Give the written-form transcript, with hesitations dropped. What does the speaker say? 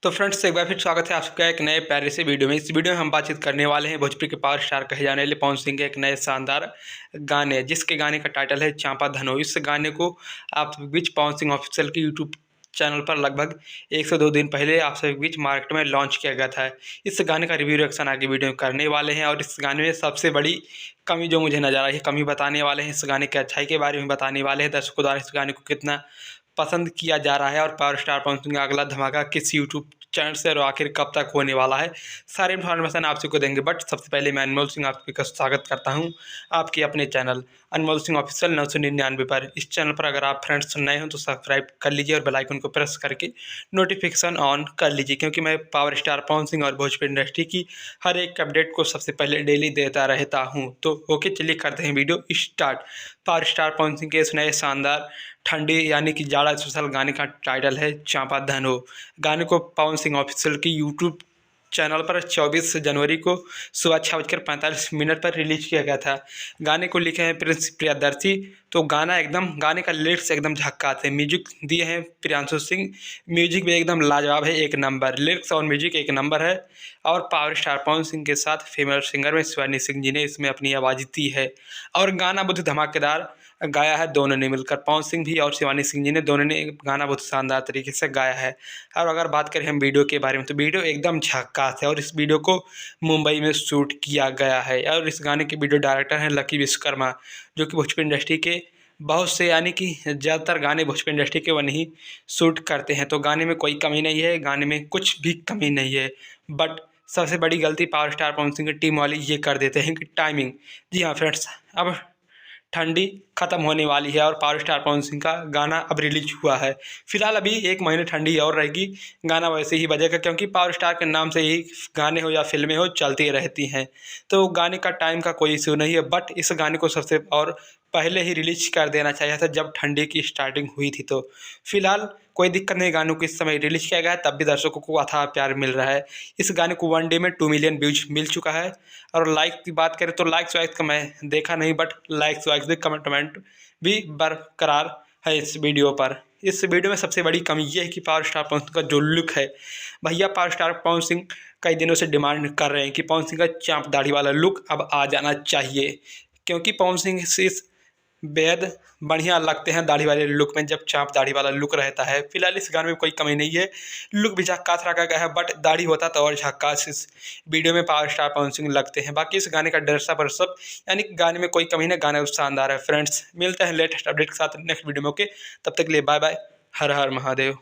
तो फ्रेंड्स एक बार फिर स्वागत है आप सबका एक नए प्यारे से वीडियो में। इस वीडियो में हम बातचीत करने वाले हैं भोजपुरी के पावर स्टार कहे जाने वाले पवन सिंह के एक नए शानदार गाने, जिसके गाने का टाइटल है चांपा धनो। इस गाने को आप सभी के बीच पवन सिंह ऑफिशियल की यूट्यूब चैनल पर लगभग 1 से 2 दिन पहले आप सभी के बीच मार्केट में लॉन्च किया गया था। इस गाने का रिव्यू रिएक्शन आगे वीडियो में करने वाले हैं और इस गाने में सबसे बड़ी कमी जो मुझे नज़र आ रही है कमी बताने वाले हैं। इस गाने की अच्छाई के बारे में बताने वाले हैं, दर्शकों द्वारा इस गाने को कितना पसंद किया जा रहा है और पावर स्टार पवन सिंह का अगला धमाका किस यूट्यूब चैनल से और आखिर कब तक होने वाला है, सारे इन्फॉर्मेशन आप सबको देंगे। बट सबसे पहले मैं अनमोल सिंह आपका स्वागत करता हूं आपके अपने चैनल अनमोल सिंह ऑफिशियल 999 पर। इस चैनल पर अगर आप फ्रेंड्स नए हो तो सब्सक्राइब कर लीजिए और बेल आइकन को प्रेस करके नोटिफिकेशन ऑन कर लीजिए, क्योंकि मैं पावर स्टार पवन सिंह और भोजपुरी इंडस्ट्री की हर एक अपडेट को सबसे पहले डेली देता रहता हूँ। तो ओके, चलिए करते हैं video start. Power star Pawan Singh के इस नए शानदार ठंडी यानी कि जाड़ा स्पेशल गाने का टाइटल है चांपा धनो। गाने को पवन सिंह ऑफिशियल की यूट्यूब चैनल पर 24 जनवरी को सुबह 6:45 पर रिलीज किया गया था। गाने को लिखे हैं प्रिंस प्रियदर्शी। तो गाने का लिरिक्स एकदम झक्कास है। म्यूजिक दिए हैं प्रियांशु सिंह। म्यूजिक भी एकदम लाजवाब है, एक नंबर। लिरिक्स और म्यूजिक एक नंबर है। और पावर स्टार पवन सिंह के साथ फीमेल सिंगर में शिवानी सिंह जी ने इसमें अपनी आवाज़ दी है और गाना बहुत धमाकेदार गाया है दोनों ने मिलकर। पवन सिंह भी और शिवानी सिंह जी ने दोनों ने गाना बहुत शानदार तरीके से गाया है। और अगर बात करें हम वीडियो के बारे में तो वीडियो एकदम झक्कास है और इस वीडियो को मुंबई में शूट किया गया है। और इस गाने के वीडियो डायरेक्टर हैं लकी विश्वकर्मा, जो कि भोजपुरी इंडस्ट्री के बहुत से यानी कि ज़्यादातर गाने भोजपुरी इंडस्ट्री के वही शूट करते हैं। तो गाने में कोई कमी नहीं है, गाने में कुछ भी कमी नहीं है। बट सबसे बड़ी गलती पावर स्टार पवन सिंह की टीम वाले ये कर देते हैं कि टाइमिंग। जी हाँ फ्रेंड्स, अब ठंडी खत्म होने वाली है और पावर स्टार पवन सिंह का गाना अब रिलीज हुआ है। फिलहाल अभी 1 महीने ठंडी और रहेगी, गाना वैसे ही बजेगा, क्योंकि पावर स्टार के नाम से ही गाने हो या फिल्में हो चलती रहती हैं। तो गाने का टाइम का कोई इशू नहीं है। बट इस गाने को सबसे और पहले ही रिलीज कर देना चाहिए था जब ठंडी की स्टार्टिंग हुई थी। तो फिलहाल कोई दिक्कत नहीं, गानों को इस समय रिलीज किया गया है, तब भी दर्शकों को अथाह प्यार मिल रहा है। इस गाने को 1 डे में 2 मिलियन व्यूज मिल चुका है। और लाइक की बात करें तो लाइक्स वाइक्स का मैं देखा नहीं, बट लाइक्स वाइक्स भी कमेंट भी बरकरार है इस वीडियो पर। इस वीडियो में सबसे बड़ी कमी ये है कि पावर स्टार पवन सिंह का जो लुक है, भैया पावर स्टार पवन सिंह कई दिनों से डिमांड कर रहे हैं कि पवन सिंह का चाँप दाढ़ी वाला लुक अब आ जाना चाहिए, क्योंकि पवन सिंह इस बेहद बढ़िया लगते हैं दाढ़ी वाले लुक में, जब चाँप दाढ़ी वाला लुक रहता है। फिलहाल इस गाने में कोई कमी नहीं है, लुक भी झक्कास रखा गया है, बट दाढ़ी होता तो और झक्कास इस वीडियो में पावर स्टार पवन सिंह लगते हैं। बाकी इस गाने का ड्रेसअप और सब यानी कि गाने में कोई कमी नहीं, गाना शानदार है। फ्रेंड्स मिलते हैं लेटेस्ट अपडेट के साथ नेक्स्ट वीडियो में। ओके, तब तक के लिए बाय बाय, हर हर महादेव।